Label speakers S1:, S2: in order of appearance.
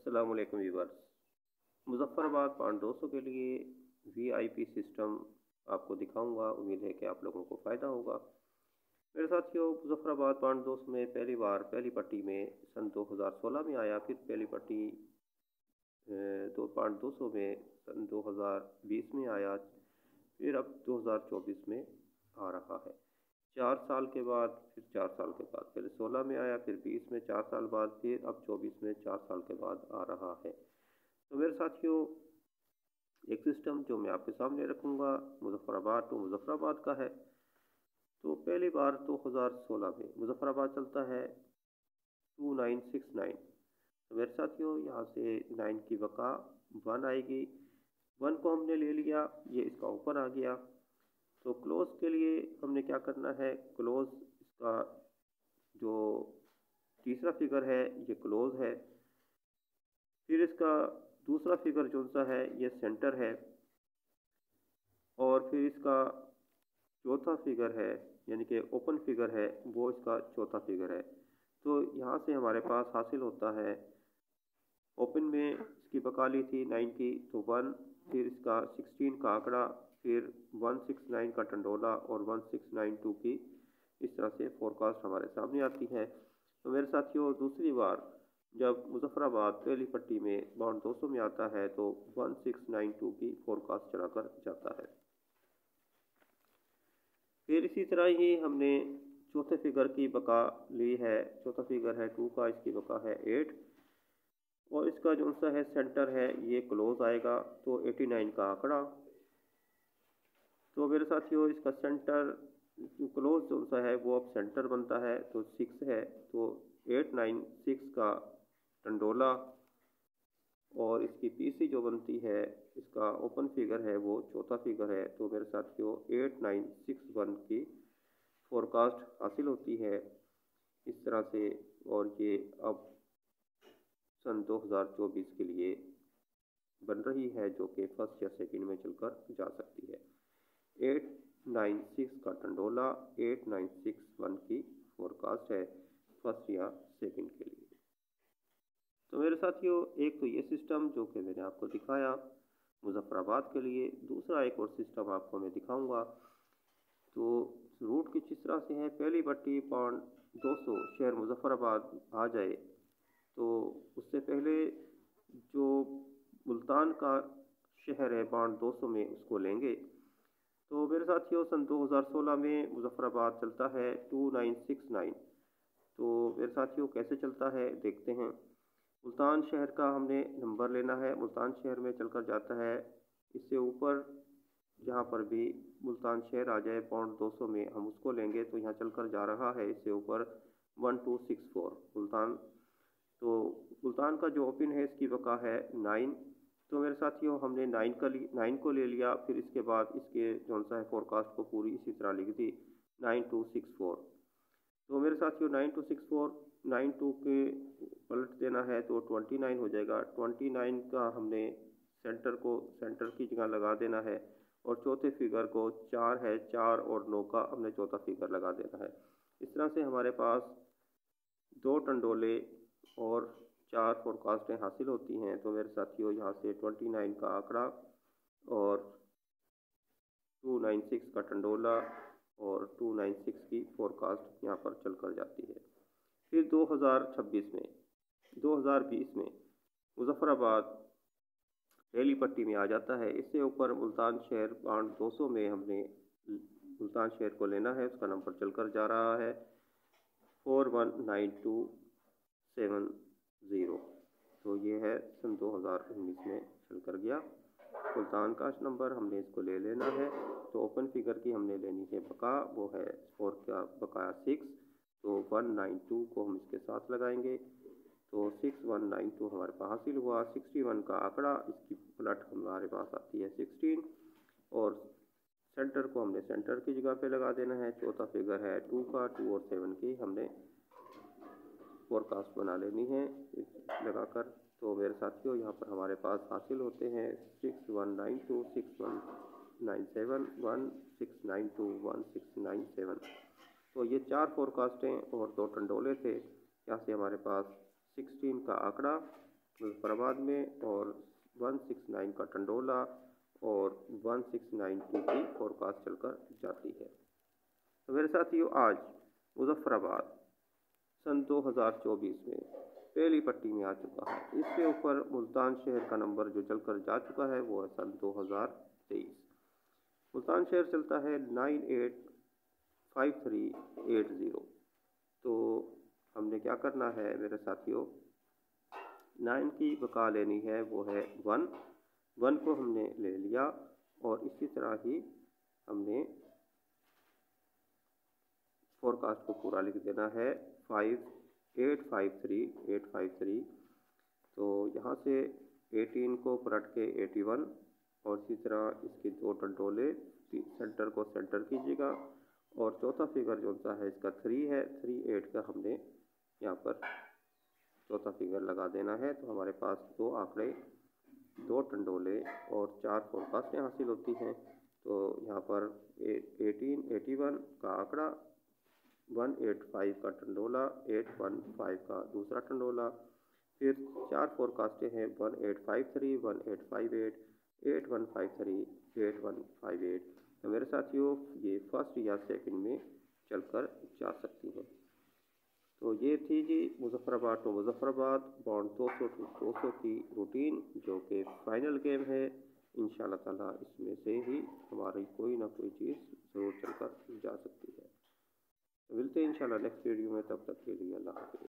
S1: अस्सलाम वालेकुम viewers. Muzaffarabad part 200 के लिए वीआईपी सिस्टम आपको दिखाऊंगा। उम्मीद है कि आप लोगों को फ़ायदा होगा। मेरे साथियों, मुज़फ़्फ़राबाद पार्ट 200 में पहली बार पहली पट्टी में सन 2016 में आया, फिर पहली पट्टी दो पार्ट 200 में सन 2020 में आया, फिर अब 2024 में आ रहा है। 4 साल के बाद, फिर 4 साल के बाद, पहले 16 में आया, फिर 20 में 4 साल बाद, फिर अब 24 में 4 साल के बाद आ रहा है। तो मेरे साथियों, एक सिस्टम जो मैं आपके सामने रखूँगा मुज़फ़्फ़राबाद टू मुज़फ़्फ़राबाद का है। तो पहली बार 2016 में मुज़फ़्फ़राबाद चलता है 2969। तो मेरे साथियों, यहाँ से 9 की बका 1 आएगी। 1 को हमने ले लिया, ये इसका ऊपर आ गया। तो क्लोज के लिए हमने क्या करना है, क्लोज इसका जो तीसरा फिगर है ये क्लोज है, फिर इसका दूसरा फिगर जो सा है ये सेंटर है, और फिर इसका चौथा फिगर है यानी कि ओपन फिगर है वो इसका चौथा फिगर है। तो यहाँ से हमारे पास हासिल होता है, ओपन में इसकी बका ली थी 9 की, तो 1, फिर इसका 16 का आंकड़ा, फिर 169 का टंडोला और 1692 की इस तरह से फोरकास्ट हमारे सामने आती है। तो मेरे साथियों, दूसरी बार जब मुज़फ़्फ़राबाद पहली पट्टी में बाउंड 200 में आता है तो 1692 की फोरकास्ट चढ़ाकर जाता है। फिर इसी तरह ही हमने चौथे फिगर की बका ली है। चौथा फिगर है 2 का, इसकी बका है 8, और इसका जो सा है सेंटर है ये क्लोज आएगा, तो 89 का आंकड़ा। तो मेरे साथियों, इसका सेंटर क्लोज जो सा है वो अब सेंटर बनता है, तो 6 है, तो 896 का टंडोला, और इसकी पीसी जो बनती है इसका ओपन फिगर है वो चौथा फिगर है। तो मेरे साथियों, 8961 की फोरकास्ट हासिल होती है इस तरह से, और ये अब सन 2024 के लिए बन रही है, जो कि फर्स्ट या सेकंड में चलकर जा सकती है। 896 का टंडोला, 8961 की फोरकास्ट है फर्स्ट या सेकंड के लिए। तो मेरे साथियों, एक तो ये सिस्टम जो कि मैंने आपको दिखाया मुज़फ़्फ़राबाद के लिए, दूसरा एक और सिस्टम आपको मैं दिखाऊंगा। तो रूट कुछ इस तरह से है, पहली पट्टी पाउंड 200 शहर मुज़फ़्फ़राबाद आ जाए तो उससे पहले जो मुल्तान का शहर है पाउंड 200 में उसको लेंगे। तो मेरे साथियों, सन 2016 में मुज़फ़्फ़राबाद चलता है 2969। तो मेरे साथियों, कैसे चलता है देखते हैं। मुल्तान शहर का हमने नंबर लेना है, मुल्तान शहर में चलकर जाता है, इससे ऊपर जहाँ पर भी मुल्तान शहर आ जाए पाउंड 200 में हम उसको लेंगे। तो यहाँ चलकर जा रहा है इससे ऊपर 1264 मुल्तान। तो मुल्तान का जो ओपन है इसकी बका है 9। तो मेरे साथियों, हमने 9 को ले लिया, फिर इसके बाद इसके जो सा है फोरकास्ट को पूरी इसी तरह लिख दी 9264। तो मेरे साथियों, 9264 92 के पलट देना है तो 29 हो जाएगा। 29 का हमने सेंटर की जगह लगा देना है, और चौथे फिगर को 4 है, 4 और 9 का हमने चौथा फिगर लगा देना है। इस तरह से हमारे पास 2 टंडोले और 4 फोरकास्टें हासिल होती हैं। तो मेरे साथियों, यहाँ से 29 का आंकड़ा और 296 का टंडोला और 296 की फोरकास्ट यहाँ पर चलकर जाती है। फिर 2020 में मुज़फ़्फ़राबाद पहली पट्टी में आ जाता है, इससे ऊपर मुल्तान शहर पाउंड 200 में हमने मुल्तान शहर को लेना है, उसका नंबर चलकर जा रहा है 419270। तो ये है सन 2019 में चलकर गया मुल्तान का नंबर, हमने इसको ले लेना है। तो ओपन फिगर की हमने लेनी है बका, वो है 4 का बकाया 6, तो 192 को हम इसके साथ लगाएंगे, तो 6192 हमारे पास हासिल हुआ। 61 का आंकड़ा, इसकी प्लट हमारे पास आती है 16, और सेंटर को हमने सेंटर की जगह पे लगा देना है। चौथा फिगर है 2 का, 2 और 7 की हमने फोरकास्ट बना लेनी है लगाकर। तो मेरे साथियों, यहाँ पर हमारे पास हासिल होते हैं 6192, 6197, 1692, 1697। तो ये 4 फोरकास्टें और 2 टंडोले थे। यहाँ से हमारे पास 16 का आंकड़ा मुजफ्फराबाद में, और 169 का टंडोला और 1692 की फोरकास्ट चलकर जाती है। तो मेरे साथियों, आज मुजफ्फराबाद सन 2024 में पहली पट्टी में आ चुका है। इससे ऊपर मुल्तान शहर का नंबर जो चलकर जा चुका है वो है सन 2023। मुल्तान शहर चलता है 985380। तो हमने क्या करना है मेरे साथियों, 9 की बका लेनी है, वो है 1 को हमने ले लिया, और इसी तरह ही हमने फोरकास्ट को पूरा लिख देना है 853। तो यहाँ से 18 को पलट के 81, और इसी तरह इसके दो टंटोले, सेंटर को सेंटर कीजिएगा, और चौथा फिगर जो सा है इसका 3 है, 38 का हमने यहाँ पर चौथा फिगर लगा देना है। तो हमारे पास दो आंकड़े, दो टंडोले और 4 फोरकास्टें हासिल होती हैं। तो यहाँ पर 81 का आंकड़ा, 185 का टंडोला, 815 का दूसरा टंडोला, फिर 4 फोरकास्टें हैं 1853, 1858, 8153, 8158। तो मेरे साथियों, ये फर्स्ट या सेकंड में चलकर जा सकती हैं। तो ये थी जी Muzaffarabad to Muzaffarabad bound 200 to 200 की रूटीन, जो कि फाइनल गेम है। इंशाल्लाह ताला इसमें से ही हमारी कोई ना कोई चीज़ ज़रूर चलकर जा सकती है। मिलते हैं इंशाल्लाह नेक्स्ट वीडियो में, तब तक के लिए अल्लाह हाफ़िज़।